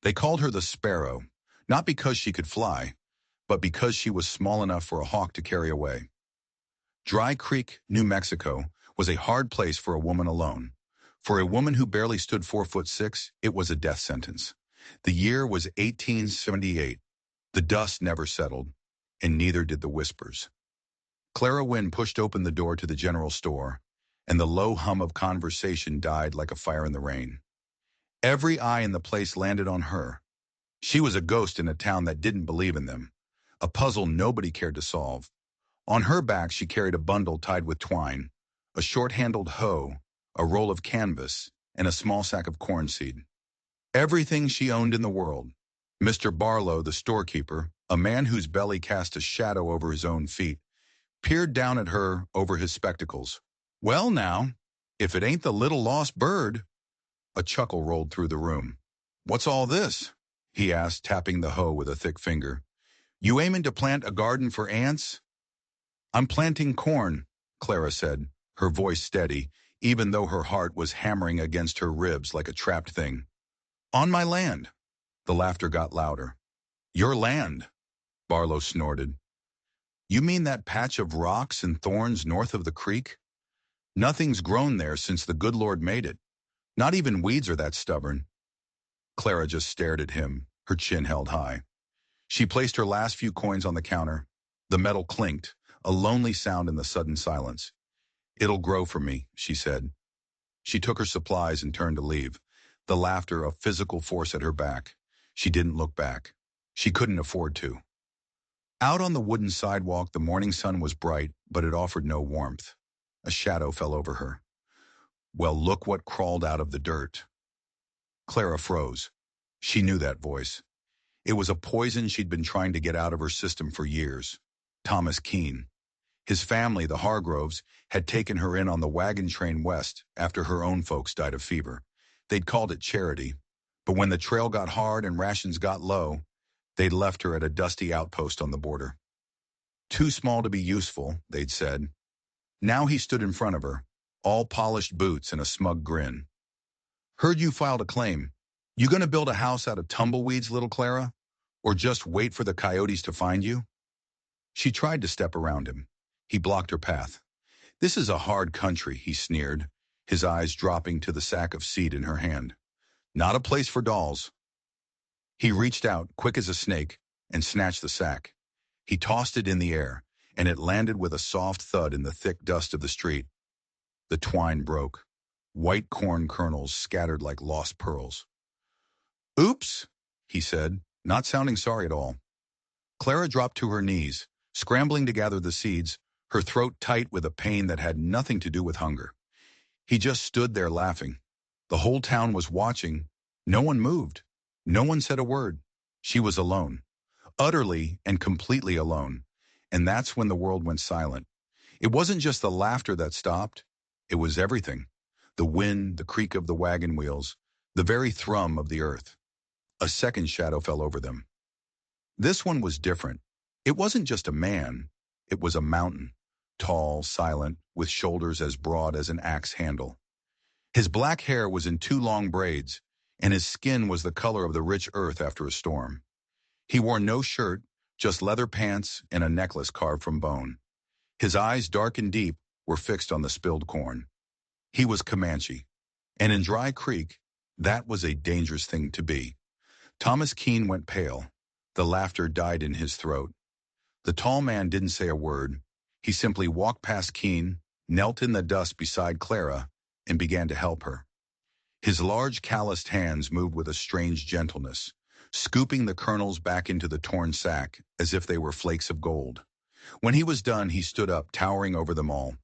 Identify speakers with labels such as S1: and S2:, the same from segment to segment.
S1: They called her the Sparrow, not because she could fly, but because she was small enough for a hawk to carry away. Dry Creek, New Mexico, was a hard place for a woman alone. For a woman who barely stood 4'6", it was a death sentence. The year was 1878. The dust never settled, and neither did the whispers. Clara Wynne pushed open the door to the general store, and the low hum of conversation died like a fire in the rain. Every eye in the place landed on her. She was a ghost in a town that didn't believe in them, a puzzle nobody cared to solve. On her back she carried a bundle tied with twine, a short-handled hoe, a roll of canvas, and a small sack of corn seed. Everything she owned in the world. Mr. Barlow, the storekeeper, a man whose belly cast a shadow over his own feet, peered down at her over his spectacles. "Well now, if it ain't the little lost bird." A chuckle rolled through the room. "What's all this?" he asked, tapping the hoe with a thick finger. "You aiming to plant a garden for ants?" "I'm planting corn," Clara said, her voice steady, even though her heart was hammering against her ribs like a trapped thing. "On my land." The laughter got louder. "Your land," Barlow snorted. "You mean that patch of rocks and thorns north of the creek? Nothing's grown there since the good Lord made it. Not even weeds are that stubborn." Clara just stared at him, her chin held high. She placed her last few coins on the counter. The metal clinked, a lonely sound in the sudden silence. "It'll grow for me," she said. She took her supplies and turned to leave, the laughter a physical force at her back. She didn't look back. She couldn't afford to. Out on the wooden sidewalk, the morning sun was bright, but it offered no warmth. A shadow fell over her. "Well, look what crawled out of the dirt." Clara froze. She knew that voice. It was a poison she'd been trying to get out of her system for years. Thomas Keene. His family, the Hargroves, had taken her in on the wagon train west after her own folks died of fever. They'd called it charity, but when the trail got hard and rations got low, they'd left her at a dusty outpost on the border. Too small to be useful, they'd said. Now he stood in front of her, all polished boots and a smug grin. "Heard you filed a claim. You gonna build a house out of tumbleweeds, little Clara? Or just wait for the coyotes to find you?" She tried to step around him. He blocked her path. "This is a hard country," he sneered, his eyes dropping to the sack of seed in her hand. "Not a place for dolls." He reached out, quick as a snake, and snatched the sack. He tossed it in the air, and it landed with a soft thud in the thick dust of the street. The twine broke. White corn kernels scattered like lost pearls. "Oops," he said, not sounding sorry at all. Clara dropped to her knees, scrambling to gather the seeds, her throat tight with a pain that had nothing to do with hunger. He just stood there laughing. The whole town was watching. No one moved. No one said a word. She was alone. Utterly and completely alone. And that's when the world went silent. It wasn't just the laughter that stopped. It was everything. The wind, the creak of the wagon wheels, the very thrum of the earth. A second shadow fell over them. This one was different. It wasn't just a man. It was a mountain. Tall, silent, with shoulders as broad as an axe handle. His black hair was in two long braids, and his skin was the color of the rich earth after a storm. He wore no shirt, just leather pants and a necklace carved from bone. His eyes, dark and deep, were fixed on the spilled corn. He was Comanche, and in Dry Creek, that was a dangerous thing to be. Thomas Keene went pale. The laughter died in his throat. The tall man didn't say a word. He simply walked past Keene, knelt in the dust beside Clara, and began to help her. His large calloused hands moved with a strange gentleness, scooping the kernels back into the torn sack as if they were flakes of gold. When he was done, he stood up, towering over them all.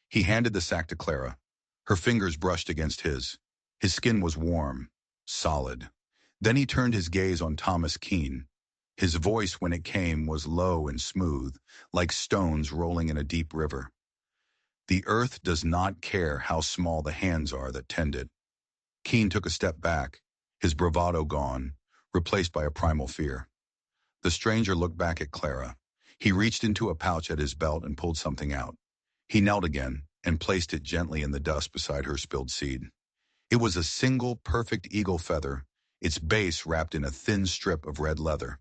S1: He handed the sack to Clara. Her fingers brushed against his. His skin was warm, solid. Then he turned his gaze on Thomas Keene. His voice, when it came, was low and smooth, like stones rolling in a deep river. "The earth does not care how small the hands are that tend it." Keene took a step back, his bravado gone, replaced by a primal fear. The stranger looked back at Clara. He reached into a pouch at his belt and pulled something out. He knelt again and placed it gently in the dust beside her spilled seed. It was a single perfect eagle feather, its base wrapped in a thin strip of red leather.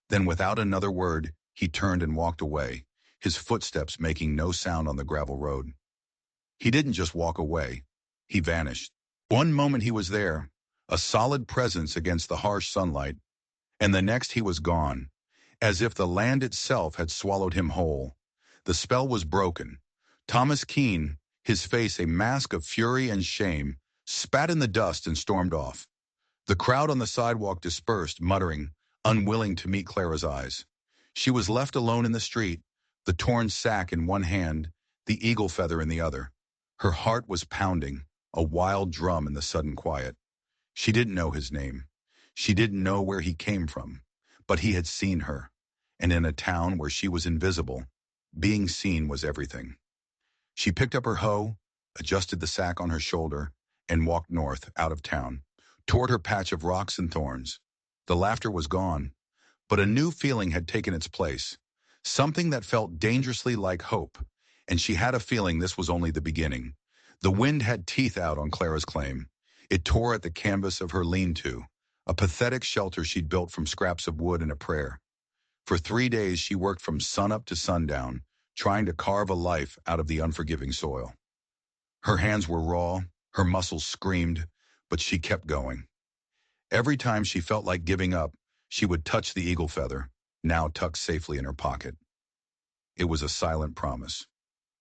S1: Then without another word, he turned and walked away, his footsteps making no sound on the gravel road. He didn't just walk away. He vanished. One moment he was there, a solid presence against the harsh sunlight, and the next he was gone, as if the land itself had swallowed him whole. The spell was broken. Thomas Keene, his face a mask of fury and shame, spat in the dust and stormed off. The crowd on the sidewalk dispersed, muttering, unwilling to meet Clara's eyes. She was left alone in the street, the torn sack in one hand, the eagle feather in the other. Her heart was pounding, a wild drum in the sudden quiet. She didn't know his name. She didn't know where he came from, but he had seen her. And in a town where she was invisible, being seen was everything. She picked up her hoe, adjusted the sack on her shoulder, and walked north, out of town, toward her patch of rocks and thorns. The laughter was gone, but a new feeling had taken its place, something that felt dangerously like hope, and she had a feeling this was only the beginning. The wind had teeth out on Clara's claim. It tore at the canvas of her lean-to, a pathetic shelter she'd built from scraps of wood and a prayer. For 3 days she worked from sunup to sundown, trying to carve a life out of the unforgiving soil. Her hands were raw, her muscles screamed, but she kept going. Every time she felt like giving up, she would touch the eagle feather, now tucked safely in her pocket. It was a silent promise.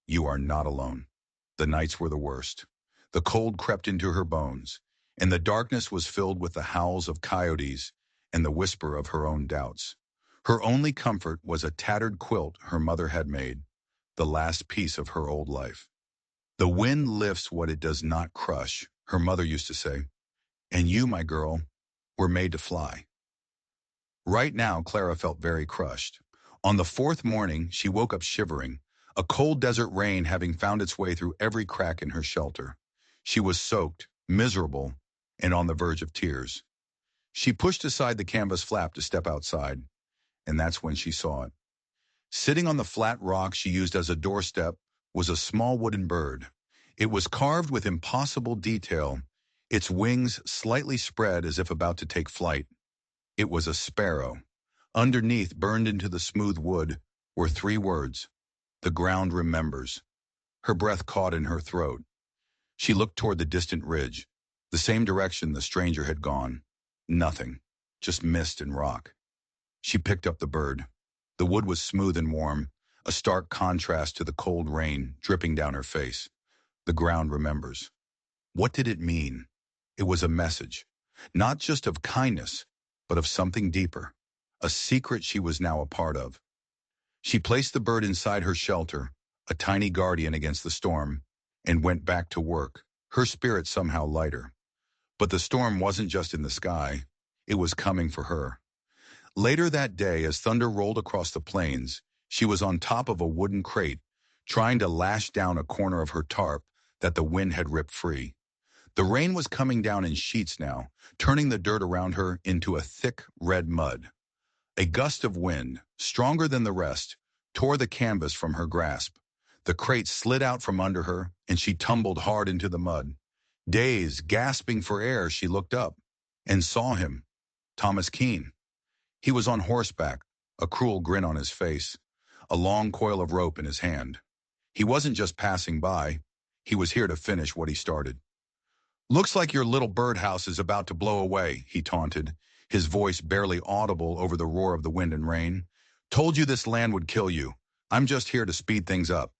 S1: You are not alone. The nights were the worst. The cold crept into her bones, and the darkness was filled with the howls of coyotes and the whisper of her own doubts. Her only comfort was a tattered quilt her mother had made, the last piece of her old life. The wind lifts what it does not crush, her mother used to say, and you, my girl, were made to fly. Right now, Clara felt very crushed. On the fourth morning, she woke up shivering, a cold desert rain having found its way through every crack in her shelter. She was soaked, miserable, and on the verge of tears. She pushed aside the canvas flap to step outside, and that's when she saw it. Sitting on the flat rock she used as a doorstep was a small wooden bird. It was carved with impossible detail, its wings slightly spread as if about to take flight. It was a sparrow. Underneath, burned into the smooth wood, were 3 words: "The ground remembers." Her breath caught in her throat. She looked toward the distant ridge, the same direction the stranger had gone. Nothing, just mist and rock. She picked up the bird. The wood was smooth and warm, a stark contrast to the cold rain dripping down her face. The ground remembers. What did it mean? It was a message, not just of kindness, but of something deeper, a secret she was now a part of. She placed the bird inside her shelter, a tiny guardian against the storm, and went back to work, her spirit somehow lighter. But the storm wasn't just in the sky, it was coming for her. Later that day, as thunder rolled across the plains, she was on top of a wooden crate, trying to lash down a corner of her tarp that the wind had ripped free. The rain was coming down in sheets now, turning the dirt around her into a thick red mud. A gust of wind, stronger than the rest, tore the canvas from her grasp. The crate slid out from under her, and she tumbled hard into the mud. Dazed, gasping for air, she looked up and saw him, Thomas Keene. He was on horseback, a cruel grin on his face, a long coil of rope in his hand. He wasn't just passing by, he was here to finish what he started. "Looks like your little birdhouse is about to blow away," he taunted, his voice barely audible over the roar of the wind and rain. "Told you this land would kill you. I'm just here to speed things up."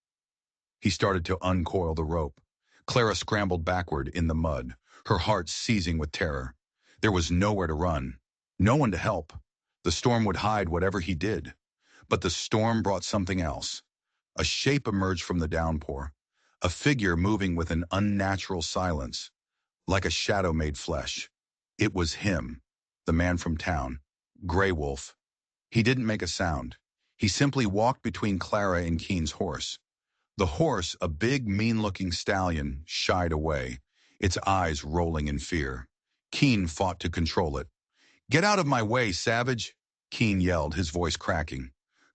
S1: He started to uncoil the rope. Clara scrambled backward in the mud, her heart seizing with terror. There was nowhere to run, no one to help. The storm would hide whatever he did. But the storm brought something else. A shape emerged from the downpour, a figure moving with an unnatural silence, like a shadow made flesh. It was him, the man from town, Grey Wolf. He didn't make a sound. He simply walked between Clara and Keene's horse. The horse, a big, mean-looking stallion, shied away, its eyes rolling in fear. Keene fought to control it. "Get out of my way, savage!" Keene yelled, his voice cracking.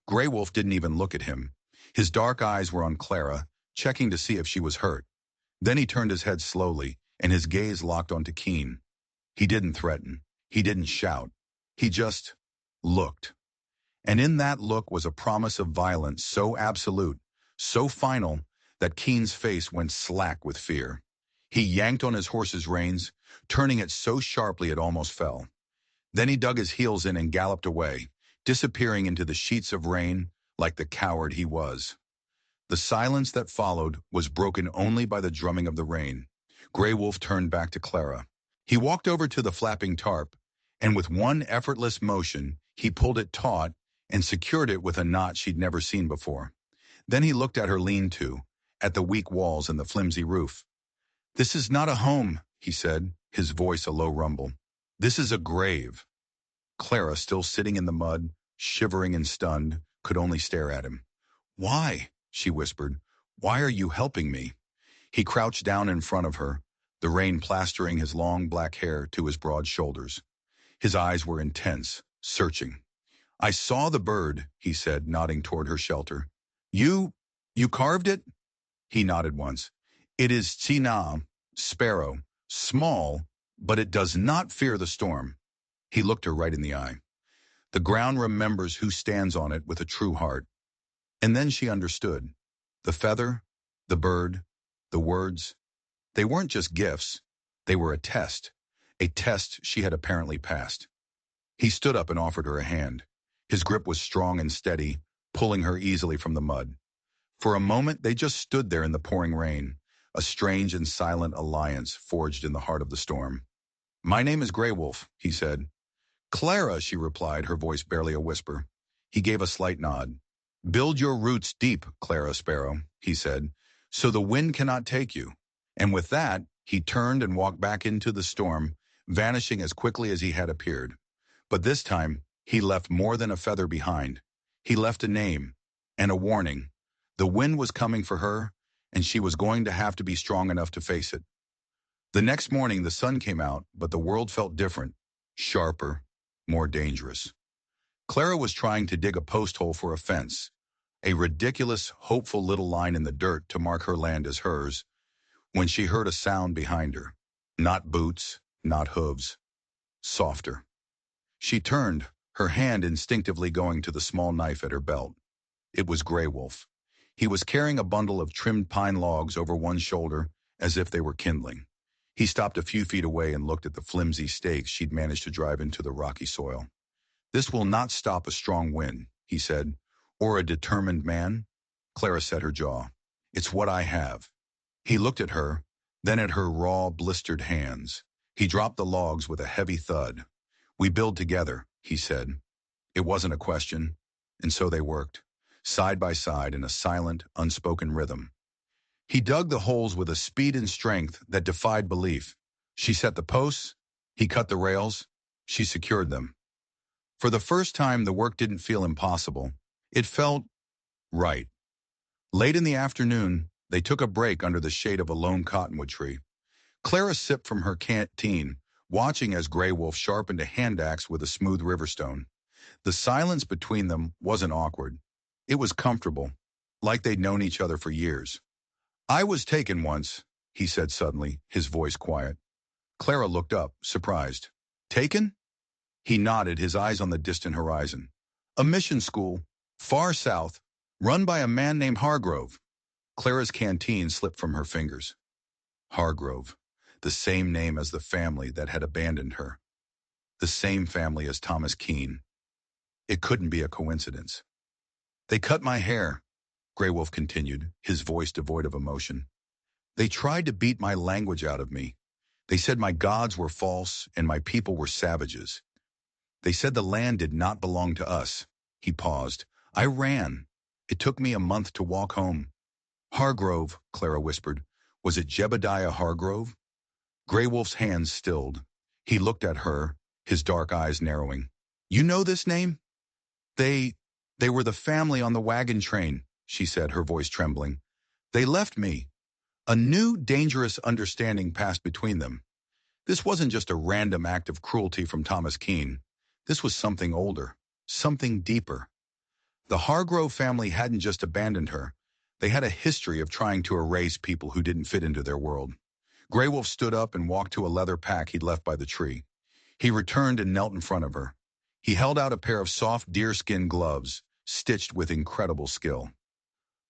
S1: Grey Wolf didn't even look at him. His dark eyes were on Clara, checking to see if she was hurt. Then he turned his head slowly, and his gaze locked onto Keene. He didn't threaten. He didn't shout. He just looked. And in that look was a promise of violence so absolute, so final, that Keen's face went slack with fear. He yanked on his horse's reins, turning it so sharply it almost fell. Then he dug his heels in and galloped away, disappearing into the sheets of rain like the coward he was. The silence that followed was broken only by the drumming of the rain. Grey Wolf turned back to Clara. He walked over to the flapping tarp, and with one effortless motion, he pulled it taut and secured it with a knot she'd never seen before. Then he looked at her lean-to, at the weak walls and the flimsy roof. "This is not a home," he said, his voice a low rumble. "This is a grave." Clara, still sitting in the mud, shivering and stunned, could only stare at him. "Why?" she whispered. "Why are you helping me?" He crouched down in front of her, the rain plastering his long black hair to his broad shoulders. His eyes were intense, searching. "I saw the bird," he said, nodding toward her shelter. You carved it?" He nodded once. "It is Tsina, sparrow, small, but it does not fear the storm." He looked her right in the eye. "The ground remembers who stands on it with a true heart." And then she understood. The feather, the bird, the words, they weren't just gifts. They were a test she had apparently passed. He stood up and offered her a hand. His grip was strong and steady, pulling her easily from the mud. For a moment, they just stood there in the pouring rain, a strange and silent alliance forged in the heart of the storm. "My name is Grey Wolf," he said. "Clara," she replied, her voice barely a whisper. He gave a slight nod. "Build your roots deep, Clara Sparrow," he said, "so the wind cannot take you." And with that, he turned and walked back into the storm, vanishing as quickly as he had appeared. But this time, he left more than a feather behind. He left a name and a warning. The wind was coming for her, and she was going to have to be strong enough to face it. The next morning, the sun came out, but the world felt different, sharper, more dangerous. Clara was trying to dig a post hole for a fence, a ridiculous, hopeful little line in the dirt to mark her land as hers, when she heard a sound behind her. Not boots, not hooves. Softer. She turned, her hand instinctively going to the small knife at her belt. It was Grey Wolf. He was carrying a bundle of trimmed pine logs over one shoulder, as if they were kindling. He stopped a few feet away and looked at the flimsy stakes she'd managed to drive into the rocky soil. "This will not stop a strong wind," he said. "Or a determined man." Clara set her jaw. "It's what I have." He looked at her, then at her raw, blistered hands. He dropped the logs with a heavy thud. "We build together," he said. It wasn't a question, and so they worked, side by side in a silent, unspoken rhythm. He dug the holes with a speed and strength that defied belief. She set the posts, he cut the rails, she secured them. For the first time, the work didn't feel impossible. It felt right. Late in the afternoon, they took a break under the shade of a lone cottonwood tree. Clara sipped from her canteen, watching as Grey Wolf sharpened a hand axe with a smooth riverstone. The silence between them wasn't awkward. It was comfortable, like they'd known each other for years. "I was taken once," he said suddenly, his voice quiet. Clara looked up, surprised. "Taken?" He nodded, his eyes on the distant horizon. "A mission school, far south, run by a man named Hargrove." Clara's canteen slipped from her fingers. Hargrove, the same name as the family that had abandoned her. The same family as Thomas Keene. It couldn't be a coincidence. "They cut my hair," Grey Wolf continued, his voice devoid of emotion. "They tried to beat my language out of me. They said my gods were false and my people were savages. They said the land did not belong to us." He paused. "I ran. It took me a month to walk home." "Hargrove," Clara whispered. "Was it Jebediah Hargrove?" Grey Wolf's hands stilled. He looked at her, his dark eyes narrowing. "You know this name?" They were the family on the wagon train," she said, her voice trembling. "They left me." A new, dangerous understanding passed between them. This wasn't just a random act of cruelty from Thomas Keene. This was something older, something deeper. The Hargrove family hadn't just abandoned her. They had a history of trying to erase people who didn't fit into their world. Grey Wolf stood up and walked to a leather pack he'd left by the tree. He returned and knelt in front of her. He held out a pair of soft deerskin gloves, stitched with incredible skill.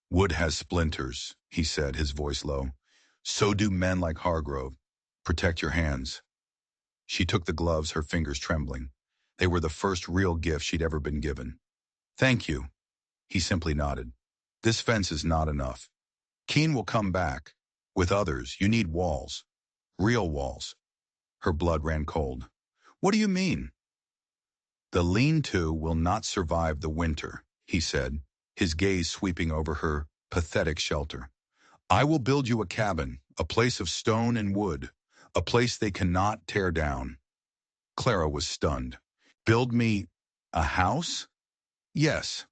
S1: "Wood has splinters," he said, his voice low. "So do men like Hargrove. Protect your hands." She took the gloves, her fingers trembling. They were the first real gift she'd ever been given. "Thank you." He simply nodded. "This fence is not enough. Keen will come back. With others, you need walls. Real walls." Her blood ran cold. "What do you mean?" "The lean-to will not survive the winter," he said, his gaze sweeping over her pathetic shelter. "I will build you a cabin, a place of stone and wood, a place they cannot tear down." Clara was stunned. "Build me a house?" "Yes."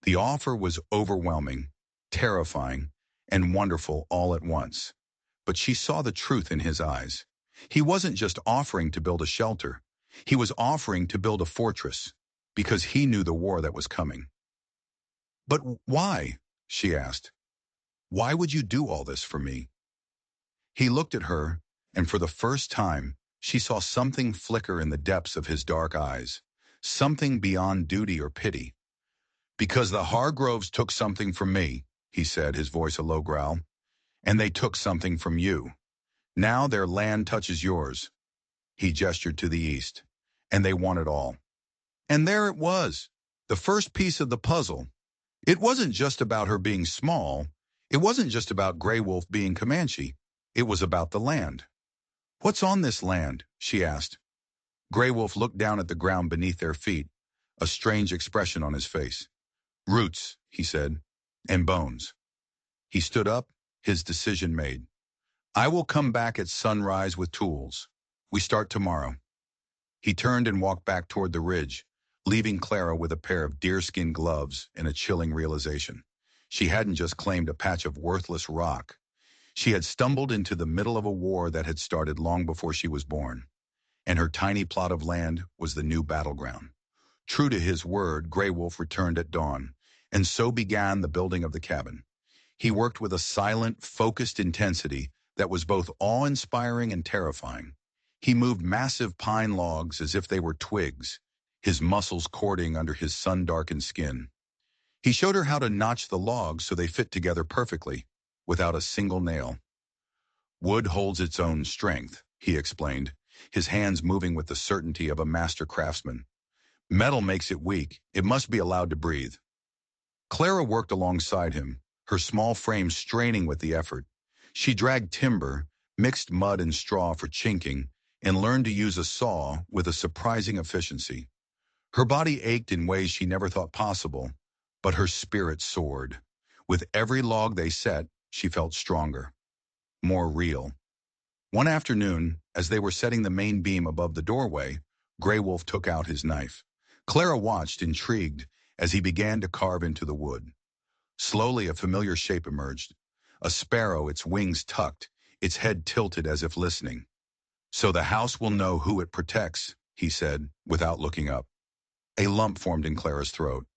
S1: The offer was overwhelming, terrifying, and wonderful all at once. But she saw the truth in his eyes. He wasn't just offering to build a shelter. He was offering to build a fortress, because he knew the war that was coming. "But why?" she asked. "Why would you do all this for me?" He looked at her, and for the first time, she saw something flicker in the depths of his dark eyes, something beyond duty or pity. "Because the Hargroves took something from me," he said, his voice a low growl, "and they took something from you. Now their land touches yours." He gestured to the east. "And they want it all." And there it was, the first piece of the puzzle. It wasn't just about her being small. It wasn't just about Grey Wolf being Comanche. It was about the land. "What's on this land?" she asked. Grey Wolf looked down at the ground beneath their feet, a strange expression on his face. "Roots," he said, "and bones." He stood up, his decision made. "I will come back at sunrise with tools. We start tomorrow." He turned and walked back toward the ridge, leaving Clara with a pair of deerskin gloves and a chilling realization. She hadn't just claimed a patch of worthless rock. She had stumbled into the middle of a war that had started long before she was born, and her tiny plot of land was the new battleground. True to his word, Grey Wolf returned at dawn, and so began the building of the cabin. He worked with a silent, focused intensity that was both awe-inspiring and terrifying. He moved massive pine logs as if they were twigs, his muscles cording under his sun-darkened skin. He showed her how to notch the logs so they fit together perfectly, without a single nail. "Wood holds its own strength," he explained, his hands moving with the certainty of a master craftsman. "Metal makes it weak. It must be allowed to breathe." Clara worked alongside him, her small frame straining with the effort. She dragged timber, mixed mud and straw for chinking, and learned to use a saw with a surprising efficiency. Her body ached in ways she never thought possible, but her spirit soared. With every log they set, she felt stronger, more real. One afternoon, as they were setting the main beam above the doorway, Grey Wolf took out his knife. Clara watched, intrigued, as he began to carve into the wood. Slowly, a familiar shape emerged. A sparrow, its wings tucked, its head tilted as if listening. "So the house will know who it protects," he said, without looking up. A lump formed in Clara's throat.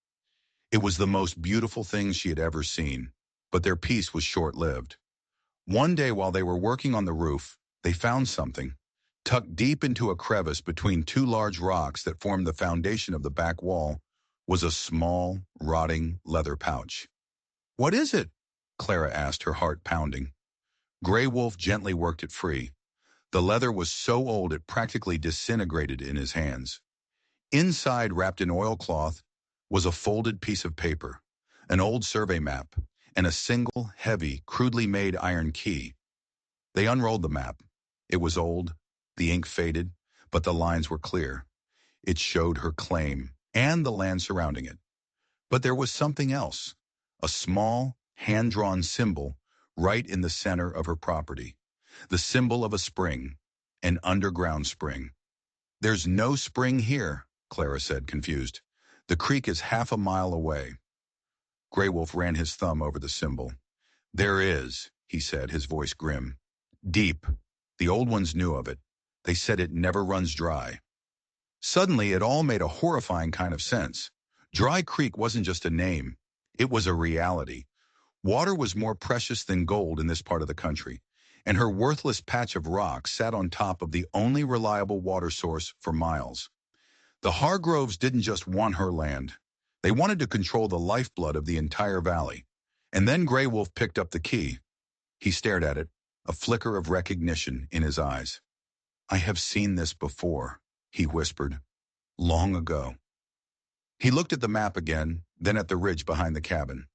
S1: It was the most beautiful thing she had ever seen, but their peace was short-lived. One day while they were working on the roof, they found something. Tucked deep into a crevice between two large rocks that formed the foundation of the back wall was a small, rotting leather pouch. "What is it?" Clara asked, her heart pounding. Grey Wolf gently worked it free. The leather was so old it practically disintegrated in his hands. Inside, wrapped in oilcloth, was a folded piece of paper, an old survey map, and a single, heavy, crudely made iron key. They unrolled the map. It was old, the ink faded, but the lines were clear. It showed her claim and the land surrounding it. But there was something else, a small, hand-drawn symbol right in the center of her property, the symbol of a spring, an underground spring. "There's no spring here," Clara said, confused. "The creek is half a mile away." Grey Wolf ran his thumb over the symbol. "There is," he said, his voice grim. "Deep. The old ones knew of it. They said it never runs dry." Suddenly, it all made a horrifying kind of sense. Dry Creek wasn't just a name. It was a reality. Water was more precious than gold in this part of the country, and her worthless patch of rock sat on top of the only reliable water source for miles. The Hargroves didn't just want her land. They wanted to control the lifeblood of the entire valley. And then Grey Wolf picked up the key. He stared at it, a flicker of recognition in his eyes. "I have seen this before," he whispered. "Long ago." He looked at the map again, then at the ridge behind the cabin.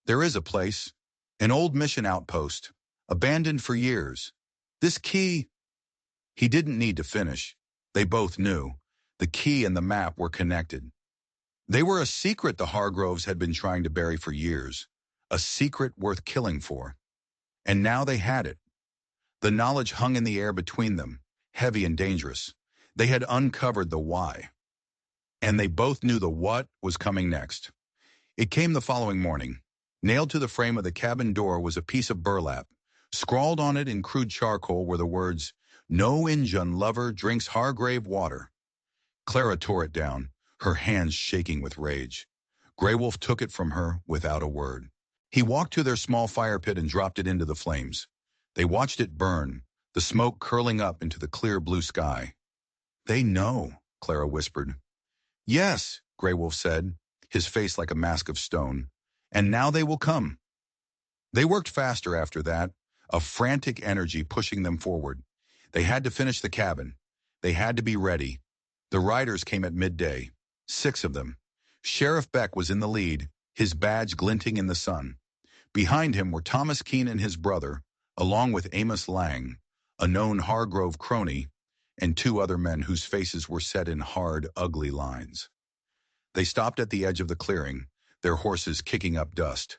S1: "There is a place, an old mission outpost, abandoned for years. This key—" He didn't need to finish. They both knew. The key and the map were connected. They were a secret the Hargroves had been trying to bury for years, a secret worth killing for. And now they had it. The knowledge hung in the air between them, heavy and dangerous. They had uncovered the why. And they both knew the what was coming next. It came the following morning. Nailed to the frame of the cabin door was a piece of burlap. Scrawled on it in crude charcoal were the words, "No Injun lover drinks Hargrave water." Clara tore it down, her hands shaking with rage. Grey Wolf took it from her without a word. He walked to their small fire pit and dropped it into the flames. They watched it burn, the smoke curling up into the clear blue sky. "They know," Clara whispered. "Yes," Grey Wolf said, his face like a mask of stone. "And now they will come." They worked faster after that, a frantic energy pushing them forward. They had to finish the cabin. They had to be ready. The riders came at midday, 6 of them. Sheriff Beck was in the lead, his badge glinting in the sun. Behind him were Thomas Keene and his brother, along with Amos Lang, a known Hargrove crony, and 2 other men whose faces were set in hard, ugly lines. They stopped at the edge of the clearing, their horses kicking up dust.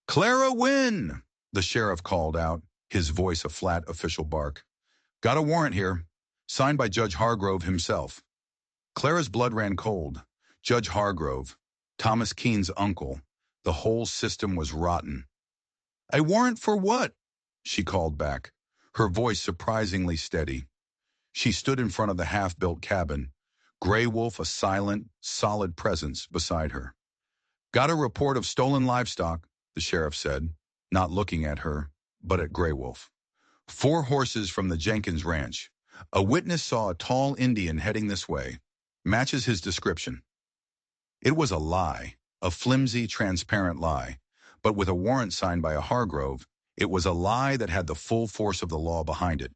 S1: "Clara Wynne!" the sheriff called out, his voice a flat official bark. "Got a warrant here, signed by Judge Hargrove himself." Clara's blood ran cold. Judge Hargrove, Thomas Keene's uncle, the whole system was rotten. "A warrant for what?" she called back, her voice surprisingly steady. She stood in front of the half-built cabin, Grey Wolf a silent, solid presence beside her. "Got a report of stolen livestock," the sheriff said, not looking at her, but at Grey Wolf. 4 horses from the Jenkins ranch. A witness saw a tall Indian heading this way. Matches his description. It was a lie, a flimsy, transparent lie, but with a warrant signed by a Hargrove, it was a lie that had the full force of the law behind it.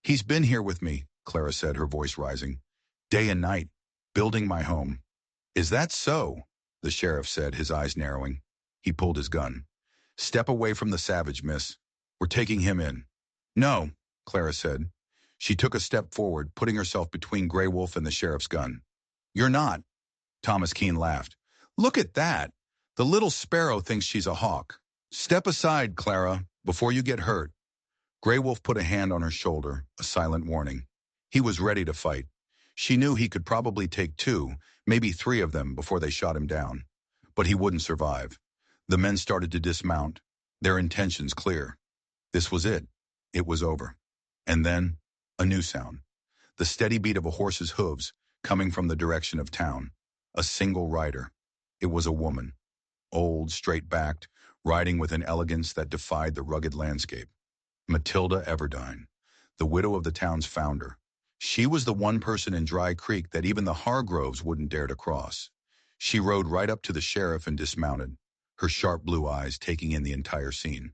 S1: "He's been here with me," Clara said, her voice rising. "Day and night, building my home." "Is that so?" the sheriff said, his eyes narrowing. He pulled his gun. "Step away from the savage, miss. We're taking him in." "No," Clara said. She took a step forward, putting herself between Grey Wolf and the sheriff's gun. "You're not." Thomas Keene laughed. "Look at that. The little sparrow thinks she's a hawk. Step aside, Clara, before you get hurt." Grey Wolf put a hand on her shoulder, a silent warning. He was ready to fight. She knew he could probably take 2, maybe 3 of them before they shot him down. But he wouldn't survive. The men started to dismount, their intentions clear. This was it. It was over. And then, a new sound. The steady beat of a horse's hooves coming from the direction of town. A single rider. It was a woman. Old, straight-backed, riding with an elegance that defied the rugged landscape. Matilda Everdine, the widow of the town's founder. She was the one person in Dry Creek that even the Hargroves wouldn't dare to cross. She rode right up to the sheriff and dismounted, her sharp blue eyes taking in the entire scene.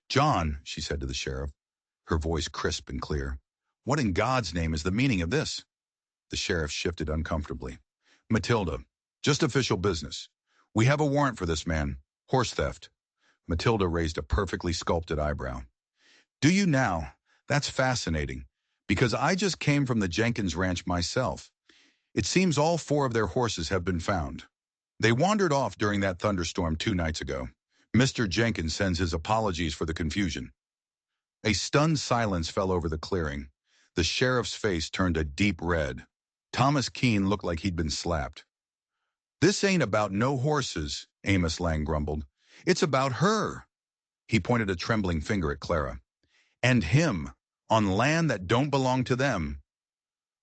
S1: "John," she said to the sheriff, her voice crisp and clear, "what in God's name is the meaning of this?" The sheriff shifted uncomfortably. "Matilda, just official business. We have a warrant for this man. Horse theft." Matilda raised a perfectly sculpted eyebrow. "Do you now? That's fascinating, because I just came from the Jenkins ranch myself. It seems all 4 of their horses have been found. They wandered off during that thunderstorm 2 nights ago. Mr. Jenkins sends his apologies for the confusion." A stunned silence fell over the clearing. The sheriff's face turned a deep red. Thomas Keene looked like he'd been slapped. "This ain't about no horses," Amos Lang grumbled. "It's about her." He pointed a trembling finger at Clara. "And him, on land that don't belong to them."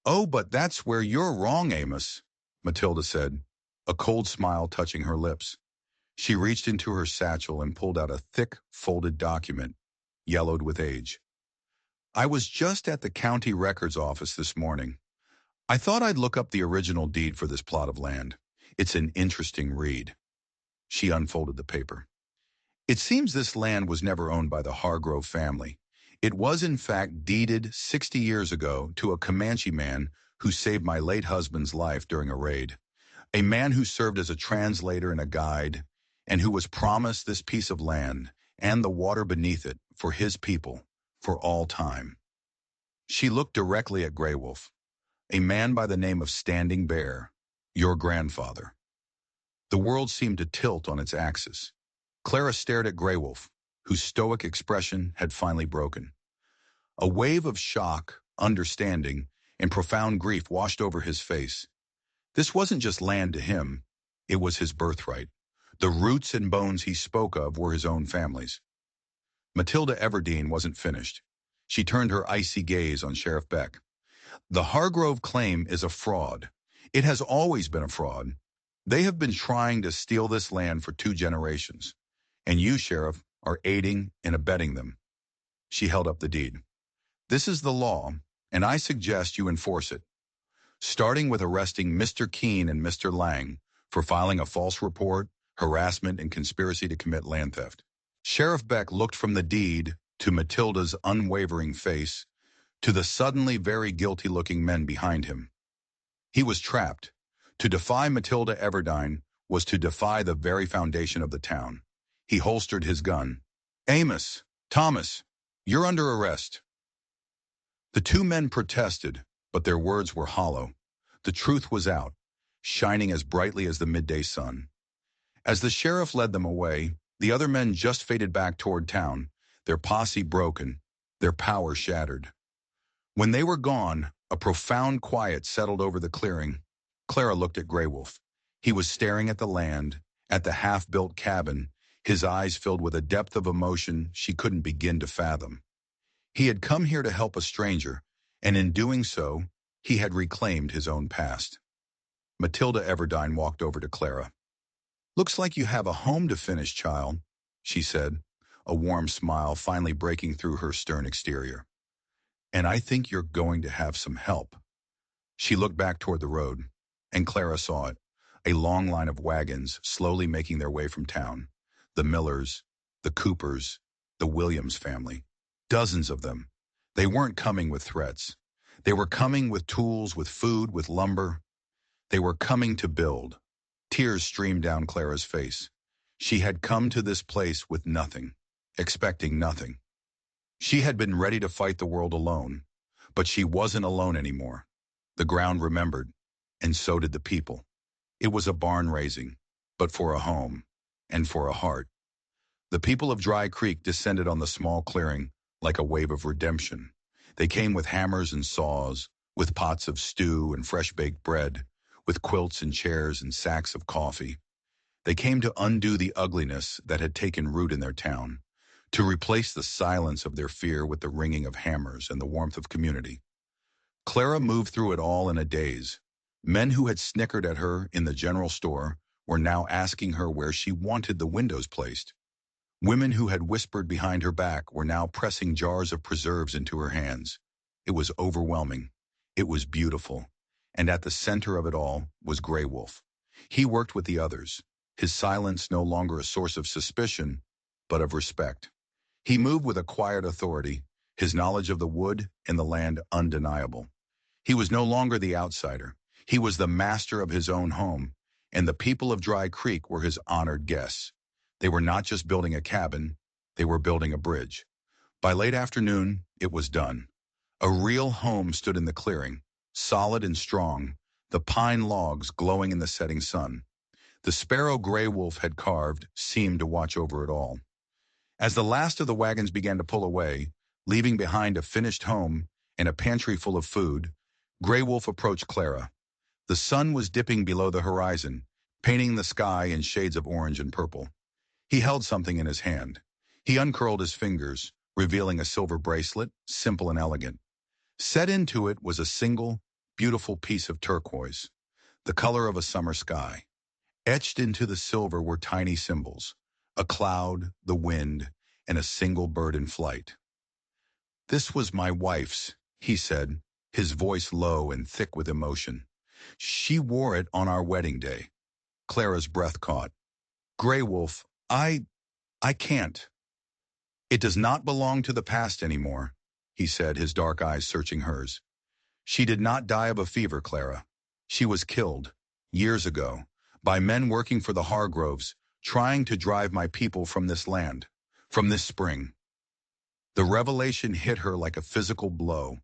S1: "Oh, but that's where you're wrong, Amos," Matilda said, a cold smile touching her lips. She reached into her satchel and pulled out a thick, folded document, yellowed with age. I was just at the county records office this morning. I thought I'd look up the original deed for this plot of land. It's an interesting read. She unfolded the paper. It seems this land was never owned by the Hargrove family. It was in fact deeded 60 years ago to a Comanche man who saved my late husband's life during a raid. A man who served as a translator and a guide, and who was promised this piece of land and the water beneath it for his people for all time. She looked directly at Grey Wolf. A man by the name of Standing Bear, your grandfather. The world seemed to tilt on its axis. Clara stared at Grey Wolf, whose stoic expression had finally broken. A wave of shock, understanding, and profound grief washed over his face. This wasn't just land to him, it was his birthright. The roots and bones he spoke of were his own family's. Matilda Everdeen wasn't finished. She turned her icy gaze on Sheriff Beck. The Hargrove claim is a fraud. It has always been a fraud. They have been trying to steal this land for 2 generations. And you, Sheriff, are aiding and abetting them. She held up the deed. This is the law, and I suggest you enforce it, starting with arresting Mr. Keene and Mr. Lang for filing a false report, harassment, and conspiracy to commit land theft. Sheriff Beck looked from the deed to Matilda's unwavering face to the suddenly very guilty-looking men behind him. He was trapped. To defy Matilda Everdine was to defy the very foundation of the town. He holstered his gun. Amos, Thomas, you're under arrest. The 2 men protested, but their words were hollow. The truth was out, shining as brightly as the midday sun. As the sheriff led them away, the other men just faded back toward town, their posse broken, their power shattered. When they were gone, a profound quiet settled over the clearing. Clara looked at Grey Wolf. He was staring at the land, at the half-built cabin, his eyes filled with a depth of emotion she couldn't begin to fathom. He had come here to help a stranger, and in doing so, he had reclaimed his own past. Matilda Everdine walked over to Clara. "Looks like you have a home to finish, child," she said, a warm smile finally breaking through her stern exterior. "And I think you're going to have some help." She looked back toward the road, and Clara saw it, a long line of wagons slowly making their way from town. The Millers, the Coopers, the Williams family. Dozens of them. They weren't coming with threats. They were coming with tools, with food, with lumber. They were coming to build. Tears streamed down Clara's face. She had come to this place with nothing, expecting nothing. She had been ready to fight the world alone, but she wasn't alone anymore. The ground remembered, and so did the people. It was a barn raising, but for a home, and for a heart. The people of Dry Creek descended on the small clearing like a wave of redemption. They came with hammers and saws, with pots of stew and fresh-baked bread, with quilts and chairs and sacks of coffee. They came to undo the ugliness that had taken root in their town, to replace the silence of their fear with the ringing of hammers and the warmth of community. Clara moved through it all in a daze. Men who had snickered at her in the general store were now asking her where she wanted the windows placed. Women who had whispered behind her back were now pressing jars of preserves into her hands. It was overwhelming. It was beautiful. And at the center of it all was Grey Wolf. He worked with the others, his silence no longer a source of suspicion, but of respect. He moved with a quiet authority, his knowledge of the wood and the land undeniable. He was no longer the outsider. He was the master of his own home, and the people of Dry Creek were his honored guests. They were not just building a cabin, they were building a bridge. By late afternoon, it was done. A real home stood in the clearing, solid and strong, the pine logs glowing in the setting sun. The sparrow Grey Wolf had carved seemed to watch over it all. As the last of the wagons began to pull away, leaving behind a finished home and a pantry full of food, Grey Wolf approached Clara. The sun was dipping below the horizon, painting the sky in shades of orange and purple. He held something in his hand. He uncurled his fingers, revealing a silver bracelet, simple and elegant. Set into it was a single, beautiful piece of turquoise, the color of a summer sky. Etched into the silver were tiny symbols, a cloud, the wind, and a single bird in flight. This was my wife's, he said, his voice low and thick with emotion. She wore it on our wedding day. Clara's breath caught. Grey Wolf, I can't. It does not belong to the past anymore, he said, his dark eyes searching hers. She did not die of a fever, Clara. She was killed, years ago, by men working for the Hargroves, trying to drive my people from this land, from this spring. The revelation hit her like a physical blow.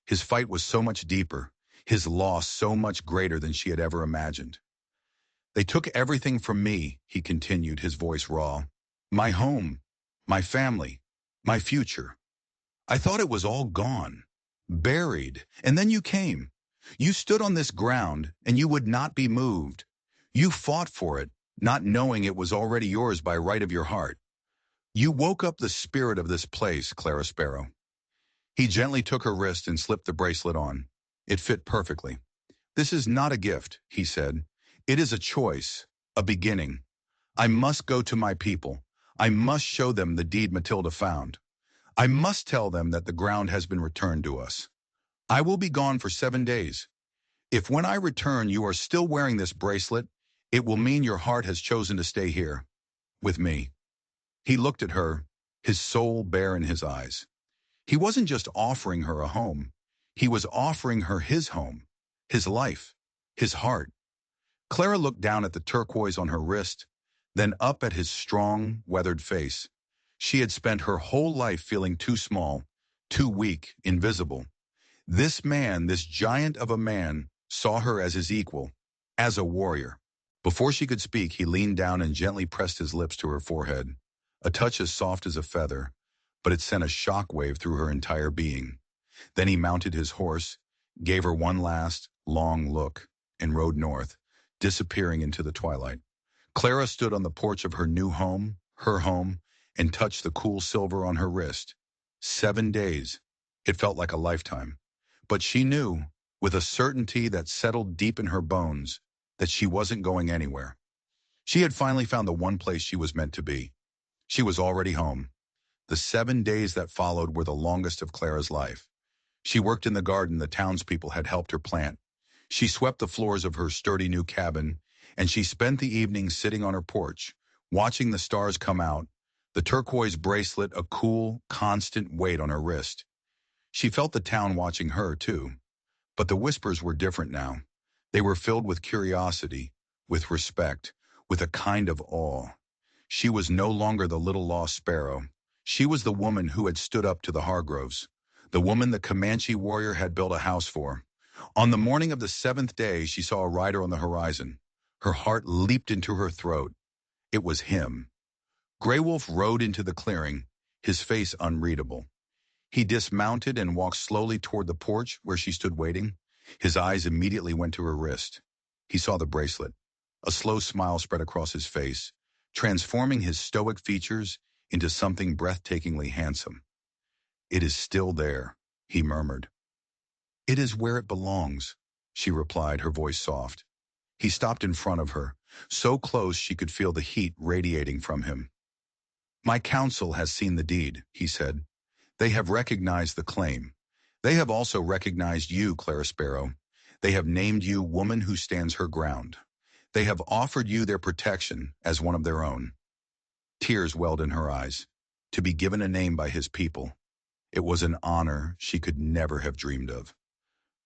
S1: His fight was so much deeper, his loss so much greater than she had ever imagined. They took everything from me, he continued, his voice raw. My home, my family, my future. I thought it was all gone, buried, and then you came. You stood on this ground, and you would not be moved. You fought for it, not knowing it was already yours by right of your heart. You woke up the spirit of this place, Clara Sparrow. He gently took her wrist and slipped the bracelet on. It fit perfectly. This is not a gift, he said. It is a choice, a beginning. I must go to my people. I must show them the deed Matilda found. I must tell them that the ground has been returned to us. I will be gone for 7 days. If when I return you are still wearing this bracelet, it will mean your heart has chosen to stay here, with me. He looked at her, his soul bare in his eyes. He wasn't just offering her a home. He was offering her his home, his life, his heart. Clara looked down at the turquoise on her wrist, then up at his strong, weathered face. She had spent her whole life feeling too small, too weak, invisible. This man, this giant of a man, saw her as his equal, as a warrior. Before she could speak, he leaned down and gently pressed his lips to her forehead, a touch as soft as a feather, but it sent a shock wave through her entire being. Then he mounted his horse, gave her one last, long look, and rode north, disappearing into the twilight. Clara stood on the porch of her new home, her home, and touched the cool silver on her wrist. 7 days. It felt like a lifetime. But she knew, with a certainty that settled deep in her bones, that she wasn't going anywhere. She had finally found the one place she was meant to be. She was already home. The 7 days that followed were the longest of Clara's life. She worked in the garden the townspeople had helped her plant. She swept the floors of her sturdy new cabin, and she spent the evenings sitting on her porch, watching the stars come out, the turquoise bracelet a cool, constant weight on her wrist. She felt the town watching her, too. But the whispers were different now. They were filled with curiosity, with respect, with a kind of awe. She was no longer the little lost sparrow. She was the woman who had stood up to the Hargroves, the woman the Comanche warrior had built a house for. On the morning of the 7th day, she saw a rider on the horizon. Her heart leaped into her throat. It was him. Grey Wolf rode into the clearing, his face unreadable. He dismounted and walked slowly toward the porch where she stood waiting. His eyes immediately went to her wrist. He saw the bracelet. A slow smile spread across his face, transforming his stoic features into something breathtakingly handsome. It is still there, he murmured. It is where it belongs, she replied, her voice soft. He stopped in front of her, so close she could feel the heat radiating from him. My council has seen the deed, he said. They have recognized the claim. They have also recognized you, Clara Sparrow. They have named you woman who stands her ground. They have offered you their protection as one of their own. Tears welled in her eyes. To be given a name by his people. It was an honor she could never have dreamed of.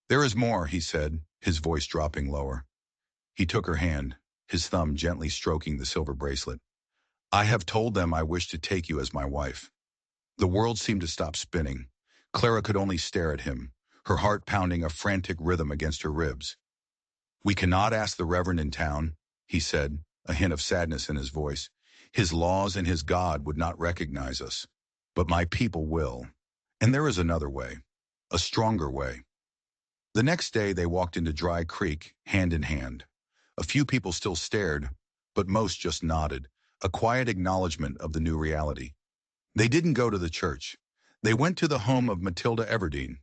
S1: There is more, he said, his voice dropping lower. He took her hand, his thumb gently stroking the silver bracelet. I have told them I wish to take you as my wife. The world seemed to stop spinning. Clara could only stare at him, her heart pounding a frantic rhythm against her ribs. We cannot ask the Reverend in town, he said, a hint of sadness in his voice. His laws and his God would not recognize us. But my people will. And there is another way, a stronger way. The next day they walked into Dry Creek, hand in hand. A few people still stared, but most just nodded, a quiet acknowledgement of the new reality. They didn't go to the church. They went to the home of Matilda Everdeen.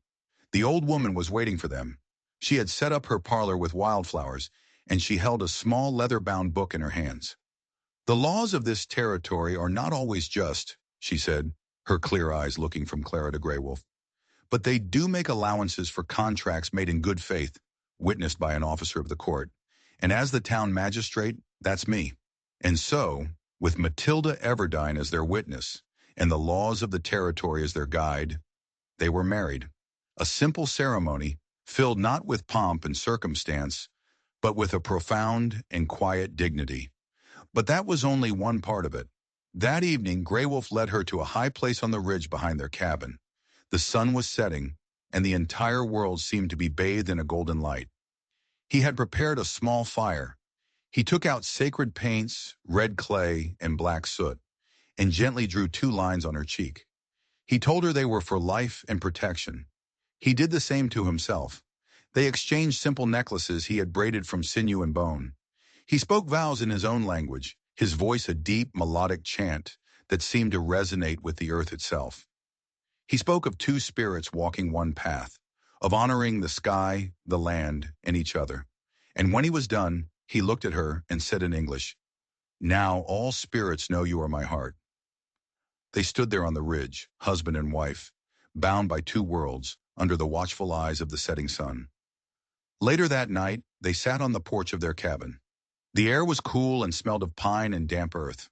S1: The old woman was waiting for them. She had set up her parlor with wildflowers, and she held a small leather-bound book in her hands. The laws of this territory are not always just, she said, her clear eyes looking from Clara to Grey Wolf. But they do make allowances for contracts made in good faith, witnessed by an officer of the court. And as the town magistrate, that's me. And so, with Matilda Everdine as their witness, and the laws of the territory as their guide, they were married. A simple ceremony, filled not with pomp and circumstance, but with a profound and quiet dignity. But that was only one part of it. That evening, Grey Wolf led her to a high place on the ridge behind their cabin. The sun was setting, and the entire world seemed to be bathed in a golden light. He had prepared a small fire. He took out sacred paints, red clay, and black soot, and gently drew 2 lines on her cheek. He told her they were for life and protection. He did the same to himself. They exchanged simple necklaces he had braided from sinew and bone. He spoke vows in his own language, his voice a deep, melodic chant that seemed to resonate with the earth itself. He spoke of 2 spirits walking one path, of honoring the sky, the land, and each other. And when he was done, he looked at her and said in English, "Now all spirits know you are my heart." They stood there on the ridge, husband and wife, bound by 2 worlds, under the watchful eyes of the setting sun. Later that night, they sat on the porch of their cabin. The air was cool and smelled of pine and damp earth.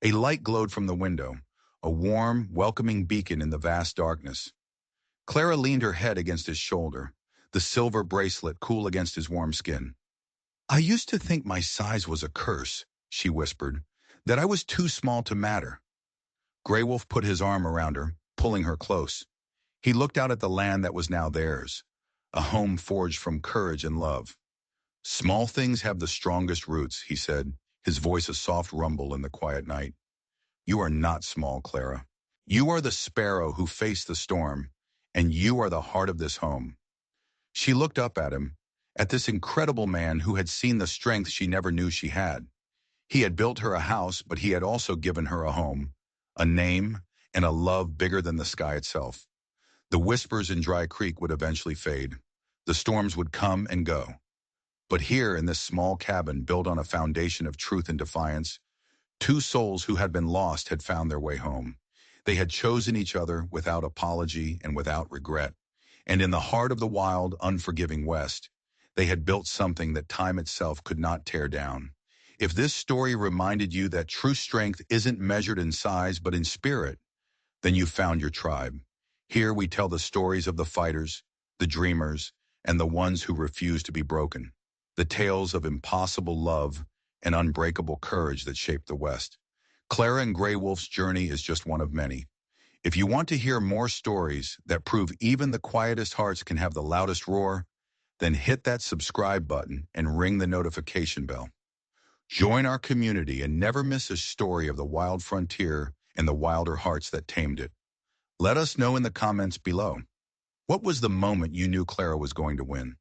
S1: A light glowed from the window, a warm, welcoming beacon in the vast darkness. Clara leaned her head against his shoulder, the silver bracelet cool against his warm skin. "I used to think my size was a curse," she whispered, "that I was too small to matter." Grey Wolf put his arm around her, pulling her close. He looked out at the land that was now theirs, a home forged from courage and love. "Small things have the strongest roots," he said, his voice a soft rumble in the quiet night. "You are not small, Clara. You are the sparrow who faced the storm, and you are the heart of this home." She looked up at him, at this incredible man who had seen the strength she never knew she had. He had built her a house, but he had also given her a home, a name, and a love bigger than the sky itself. The whispers in Dry Creek would eventually fade. The storms would come and go. But here in this small cabin built on a foundation of truth and defiance, 2 souls who had been lost had found their way home. They had chosen each other without apology and without regret. And in the heart of the wild, unforgiving West, they had built something that time itself could not tear down. If this story reminded you that true strength isn't measured in size but in spirit, then you found your tribe. Here we tell the stories of the fighters, the dreamers, and the ones who refuse to be broken. The tales of impossible love and unbreakable courage that shaped the West. Clara and Grey Wolf's journey is just one of many. If you want to hear more stories that prove even the quietest hearts can have the loudest roar, then hit that subscribe button and ring the notification bell. Join our community and never miss a story of the wild frontier and the wilder hearts that tamed it. Let us know in the comments below. What was the moment you knew Clara was going to win?